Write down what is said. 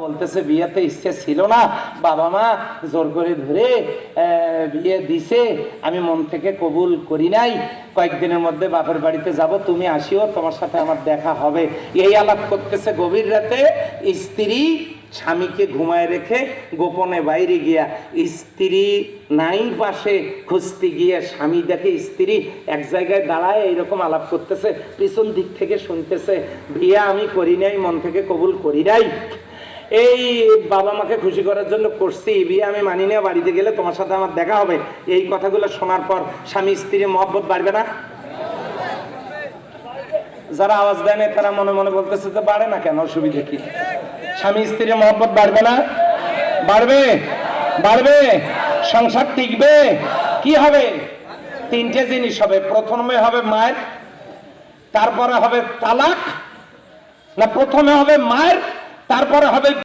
বলতেছে বিয়েতে ইচ্ছে ছিল না, বাবা মা জোর করে ধরে বিয়ে দিছে, আমি মন থেকে কবুল করি নাই, কয়েকদিনের মধ্যে বাপের বাড়িতে যাব, তুমি আসিও, তোমার সাথে আমার দেখা হবে। এই আলাপ করতেছে গভীর রাতে। স্ত্রী স্বামীকে ঘুমায় রেখে গোপনে বাইরে গিয়া স্ত্রী নাই পাশে খুঁজতে গিয়ে স্বামী দেখে স্ত্রী এক জায়গায় দাঁড়ায় এইরকম আলাপ করতেছে, পিছন দিক থেকে শুনতেছে বিয়ে আমি করি নাই, মন থেকে কবুল করি নাই, এই বাবা মাকে খুশি করার জন্য করছি, বিয়ে আমি মানি না, বাড়িতে গেলে তোমার সাথে আমার দেখা হবে। এই কথাগুলো শোনার পর স্বামী স্ত্রীর মহব্বত বাড়বে না? যারা আওয়াজ দেয় না তারা মনে মনে বলতেছে তো বাড়ে না কেন, অসুবিধা কি? স্বামী স্ত্রীর মহব্বত বাড়বে না? বাড়বে, বাড়বে। সংসার টিকবে। কি হবে? তিনটে জিনিস হবে। প্রথমে হবে মায়ের, তারপরে হবে তালাক, না প্রথমে হবে মায়ের, তারপরে হবে